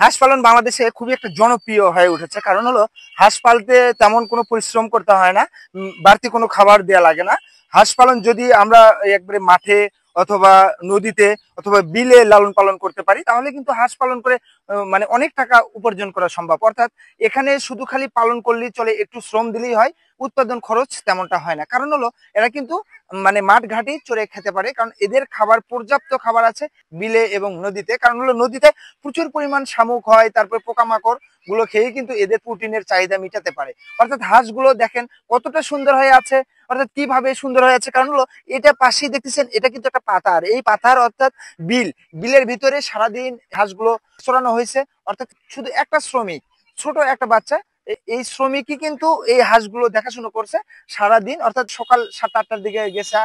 হাঁস পালন বাংলাদেশে খুবই একটা জনপ্রিয় হয়ে উঠেছে। কারণ হলো হাঁস পালতে তেমন কোনো পরিশ্রম করতে হয় না, বাড়তি কোনো খাবার দেয়া লাগে না। হাঁস পালন যদি আমরা একবারে মাঠে অথবা নদীতে অথবা বিলে লালন পালন করতে পারি, তাহলে কিন্তু হাঁস পালন করে মানে অনেক টাকা উপার্জন করা সম্ভব। অর্থাৎ এখানে শুধু খালি পালন করলেই চলে, একটু শ্রম দিলেই হয়, উৎপাদন খরচ তেমনটা হয় না। কারণ হলো এরা কিন্তু মানে মাঠ ঘাটেই চড়ে খেতে পারে, কারণ এদের খাবার পর্যাপ্ত খাবার আছে বিলে এবং নদীতে। কারণ হলো নদীতে প্রচুর পরিমাণ শামুক হয়, তারপরে পোকামাকড় গুলো খেয়ে কিন্তু এদের প্রোটিনের চাহিদা মিটাতে পারে। অর্থাৎ হাঁসগুলো দেখেন কতটা সুন্দর হয়ে আছে। অর্থাৎ কিভাবে সুন্দর হয়ে আছে, কারণ হলো এটা পাশেই দেখতেছেন, এটা কিন্তু একটা পাথার। এই পাথার অর্থাৎ বিলের ভিতরে সারাদিন হাঁসগুলো চড়ানো হয়েছে। অর্থাৎ শুধু একটা শ্রমিক, ছোট একটা বাচ্চা, এই শ্রমিকই কিন্তু এই হাঁসগুলো দেখাশোনা করছে সারাদিন। অর্থাৎ সকাল 7-8টার দিকে গেছে,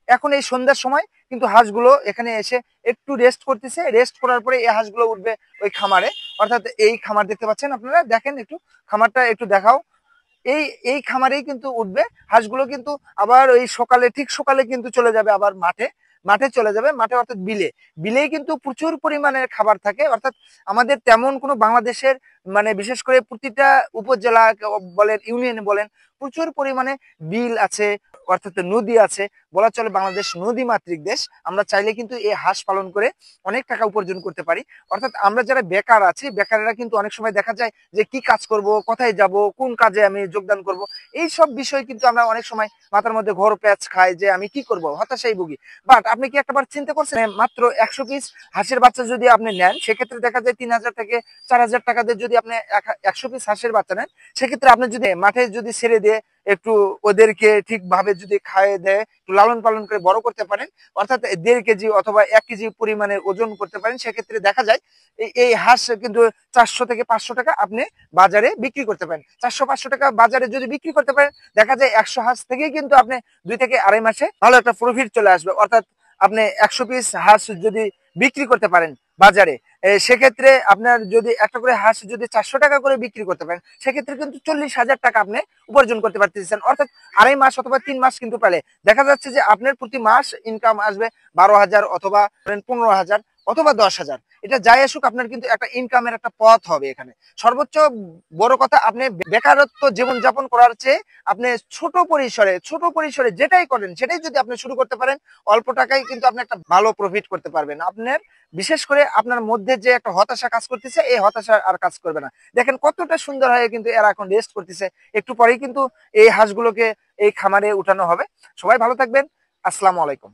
এখন এই সন্ধ্যার সময় কিন্তু হাঁসগুলো এখানে এসে একটু রেস্ট করতেছে। রেস্ট করার পরে এই হাঁসগুলো উঠবে ওই খামারে। অর্থাৎ এই খামার দেখতে পাচ্ছেন আপনারা, দেখেন একটু খামারটা একটু দেখাও। এই এই খামারেই কিন্তু উঠবে হাঁসগুলো, কিন্তু আবার ওই সকালে, ঠিক সকালে কিন্তু চলে যাবে আবার মাঠে। মাঠে চলে যাবে, মাঠে অর্থাৎ বিলেই কিন্তু প্রচুর পরিমাণে খাবার থাকে। অর্থাৎ আমাদের তেমন কোনো বাংলাদেশের মানে বিশেষ করে প্রতিটা উপজেলা বলেন, ইউনিয়নে বলেন, প্রচুর পরিমাণে বিল আছে, অর্থাৎ নদী আছে। বলা চলে বাংলাদেশ নদী মাতৃক দেশ। আমরা চাইলে কিন্তু এই হাঁস পালন করে অনেক টাকা উপার্জন করতে পারি। অর্থাৎ আমরা যারা বেকার আছি, বেকারেরা কিন্তু অনেক সময় দেখা যায় যে কি কাজ করব, কোথায় যাব, কোন কাজে আমি যোগদান করব, এই সব বিষয় কিন্তু আমরা অনেক সময় মাথার মধ্যে ঘোর প্যাচ খাই যে আমি কি করব, হতাশায় ভুগি। বাট আপনি কি একবার চিন্তা করছেন, মাত্র 100 পিস হাঁসের বাচ্চা যদি আপনি নেন, সেক্ষেত্রে দেখা যায় 3000 থেকে 4000 টাকা দিয়ে যদি আপনি 100 পিস হাঁসের বাচ্চা নেন, সেক্ষেত্রে আপনি যদি মাঠে যদি ছেড়ে দিয়ে একটু ওদেরকে ঠিকভাবে যদি খাইয়ে দেয়, একটু লালন পালন করে বড় করতে পারেন, অর্থাৎ 1.5 কেজি অথবা 1 কেজি পরিমাণের ওজন করতে পারেন, সেক্ষেত্রে দেখা যায় এই হাঁস কিন্তু 400 থেকে 500 টাকা আপনি বাজারে বিক্রি করতে পারেন। 400-500 টাকা বাজারে যদি বিক্রি করতে পারেন, দেখা যায় 100 হাঁস থেকেই কিন্তু আপনি 2 থেকে আড়াই মাসে ভালো একটা প্রফিট চলে আসবে। অর্থাৎ আপনি 100 পিস হাঁস যদি বিক্রি করতে পারেন বাজারে, সেক্ষেত্রে আপনার যদি একটা করে হাঁস যদি 400 টাকা করে বিক্রি করতে পারেন, সেক্ষেত্রে কিন্তু 40,000 টাকা আপনি উপার্জন করতে পারতেছেন। অর্থাৎ আড়াই মাস অথবা 3 মাস কিন্তু পেলে দেখা যাচ্ছে যে আপনার প্রতি মাস ইনকাম আসবে 12,000 অথবা 15,000 অথবা 10,000। এটা যাই আসুক, আপনার কিন্তু একটা ইনকামের একটা পথ হবে এখানে। সর্বোচ্চ বড় কথা, আপনি বেকারত্ব জীবন যাপন করার চেয়ে আপনি ছোট পরিসরে যেটাই করেন, সেটাই যদি আপনি শুরু করতে পারেন, অল্প টাকায় কিন্তু আপনি একটা ভালো প্রফিট করতে পারবেন। আপনার বিশেষ করে আপনার মধ্যে যে একটা হতাশা কাজ করতেছে, এই হতাশা আর কাজ করবে না। দেখেন কতটা সুন্দর হয়ে কিন্তু এরা এখন রেস্ট করতেছে। একটু পরেই কিন্তু এই হাঁসগুলোকে এই খামারে উঠানো হবে। সবাই ভালো থাকবেন। আসসালামু আলাইকুম।